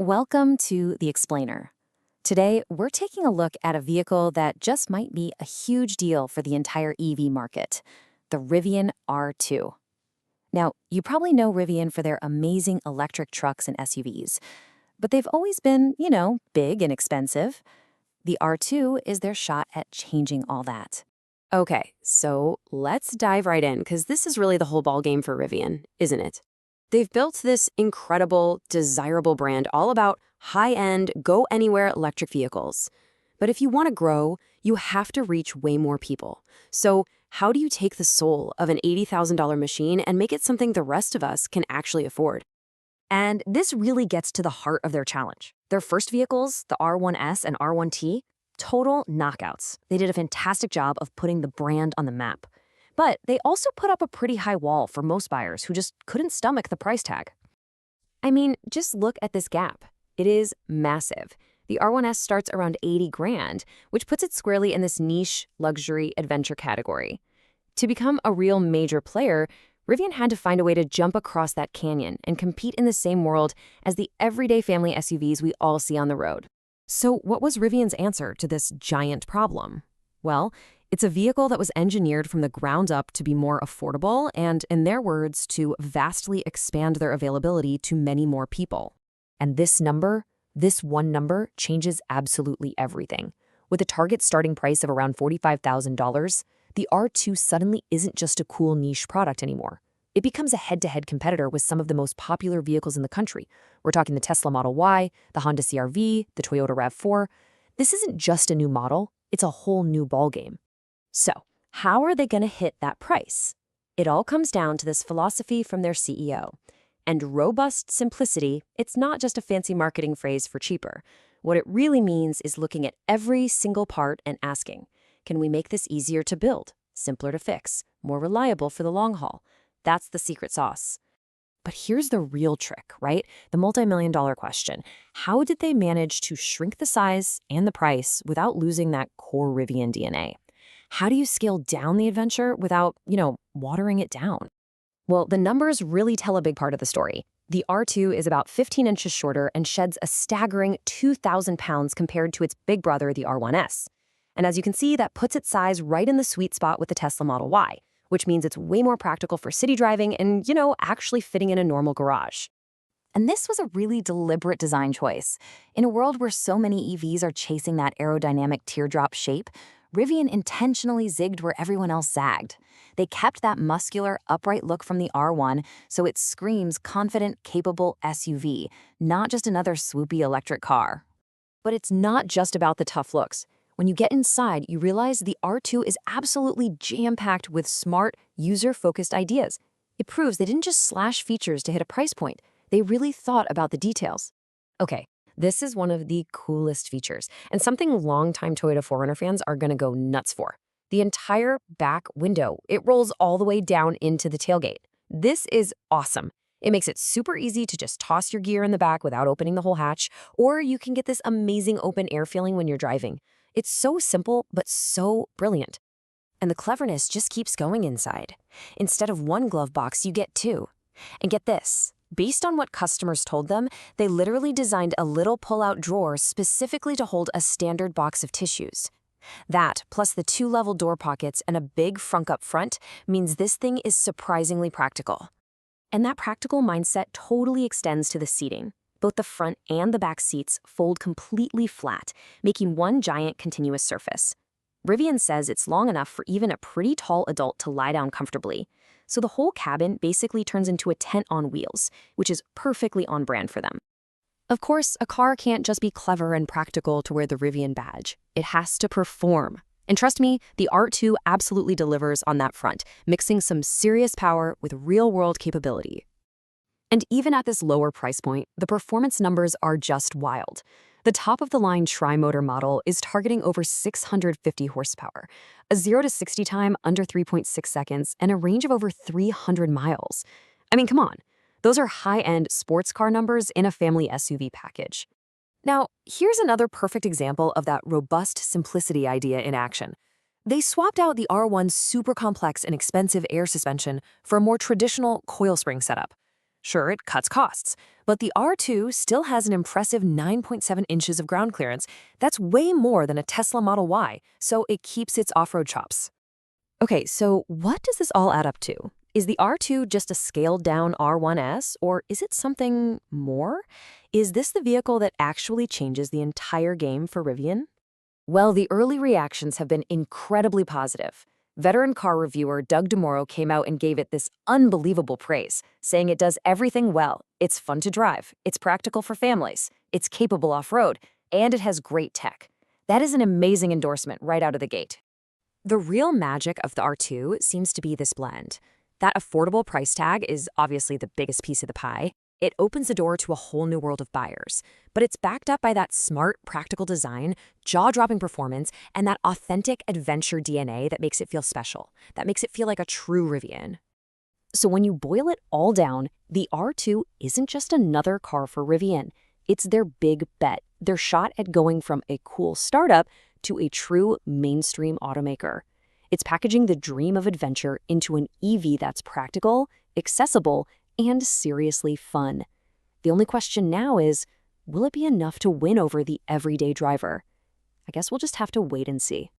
Welcome to The Explainer. Today, we're taking a look at a vehicle that just might be a huge deal for the entire EV market, the Rivian R2. Now, you probably know Rivian for their amazing electric trucks and SUVs, but they've always been, big and expensive. The R2 is their shot at changing all that. Okay, so let's dive right in, because this is really the whole ballgame for Rivian, isn't it? They've built this incredible, desirable brand all about high-end, go-anywhere electric vehicles. But if you want to grow, you have to reach way more people. So how do you take the soul of an $80,000 machine and make it something the rest of us can actually afford? And this really gets to the heart of their challenge. Their first vehicles, the R1S and R1T, total knockouts. They did a fantastic job of putting the brand on the map. But they also put up a pretty high wall for most buyers who just couldn't stomach the price tag. I mean, just look at this gap. It is massive. The R1S starts around 80 grand, which puts it squarely in this niche, luxury, adventure category. To become a real major player, Rivian had to find a way to jump across that canyon and compete in the same world as the everyday family SUVs we all see on the road. So what was Rivian's answer to this giant problem? Well, it's a vehicle that was engineered from the ground up to be more affordable and, in their words, to vastly expand their availability to many more people. And this one number, changes absolutely everything. With a target starting price of around $45,000, the R2 suddenly isn't just a cool niche product anymore. It becomes a head-to-head competitor with some of the most popular vehicles in the country. We're talking the Tesla Model Y, the Honda CR-V, the Toyota RAV4. This isn't just a new model, it's a whole new ballgame. So, how are they going to hit that price? It all comes down to this philosophy from their CEO. And robust simplicity, it's not just a fancy marketing phrase for cheaper. What it really means is looking at every single part and asking, can we make this easier to build, simpler to fix, more reliable for the long haul? That's the secret sauce. But here's the real trick, right? The multi-million-dollar question. How did they manage to shrink the size and the price without losing that core Rivian DNA? How do you scale down the adventure without, watering it down? Well, the numbers really tell a big part of the story. The R2 is about 15 inches shorter and sheds a staggering 2,000 pounds compared to its big brother, the R1S. And as you can see, that puts its size right in the sweet spot with the Tesla Model Y, which means it's way more practical for city driving and, actually fitting in a normal garage. And this was a really deliberate design choice. In a world where so many EVs are chasing that aerodynamic teardrop shape, Rivian intentionally zigged where everyone else zagged. They kept that muscular, upright look from the R1, so it screams confident, capable SUV, not just another swoopy electric car. But it's not just about the tough looks. When you get inside, you realize the R2 is absolutely jam-packed with smart, user-focused ideas. It proves they didn't just slash features to hit a price point. They really thought about the details. Okay, this is one of the coolest features, and something longtime Toyota 4Runner fans are going to go nuts for. The entire back window, it rolls all the way down into the tailgate. This is awesome. It makes it super easy to just toss your gear in the back without opening the whole hatch, or you can get this amazing open air feeling when you're driving. It's so simple, but so brilliant. And the cleverness just keeps going inside. Instead of one glove box, you get two. And get this. Based on what customers told them, they literally designed a little pull-out drawer specifically to hold a standard box of tissues. That, plus the two-level door pockets and a big frunk up front, means this thing is surprisingly practical. And that practical mindset totally extends to the seating. Both the front and the back seats fold completely flat, making one giant continuous surface. Rivian says it's long enough for even a pretty tall adult to lie down comfortably. So the whole cabin basically turns into a tent on wheels, which is perfectly on brand for them. Of course, a car can't just be clever and practical to wear the Rivian badge. It has to perform. And trust me, the R2 absolutely delivers on that front, mixing some serious power with real-world capability. And even at this lower price point, the performance numbers are just wild. The top-of-the-line tri-motor model is targeting over 650 horsepower, a 0 to 60 time under 3.6 seconds, and a range of over 300 miles. I mean, come on. Those are high-end sports car numbers in a family SUV package. Now, here's another perfect example of that robust simplicity idea in action. They swapped out the R1's super complex and expensive air suspension for a more traditional coil spring setup. Sure, it cuts costs, but the R2 still has an impressive 9.7 inches of ground clearance. That's way more than a Tesla Model Y, so it keeps its off-road chops. Okay, so what does this all add up to? Is the R2 just a scaled-down R1S, or is it something more? Is this the vehicle that actually changes the entire game for Rivian? Well, the early reactions have been incredibly positive. Veteran car reviewer Doug DeMoro came out and gave it this unbelievable praise, saying it does everything well. It's fun to drive, it's practical for families, it's capable off-road, and it has great tech. That is an amazing endorsement right out of the gate. The real magic of the R2 seems to be this blend. That affordable price tag is obviously the biggest piece of the pie. It opens the door to a whole new world of buyers, but it's backed up by that smart, practical design, jaw-dropping performance, and that authentic adventure DNA that makes it feel special, that makes it feel like a true Rivian. So when you boil it all down, the R2 isn't just another car for Rivian. It's their big bet, their shot at going from a cool startup to a true mainstream automaker. It's packaging the dream of adventure into an EV that's practical, accessible, and seriously fun. The only question now is, will it be enough to win over the everyday driver? I guess we'll just have to wait and see.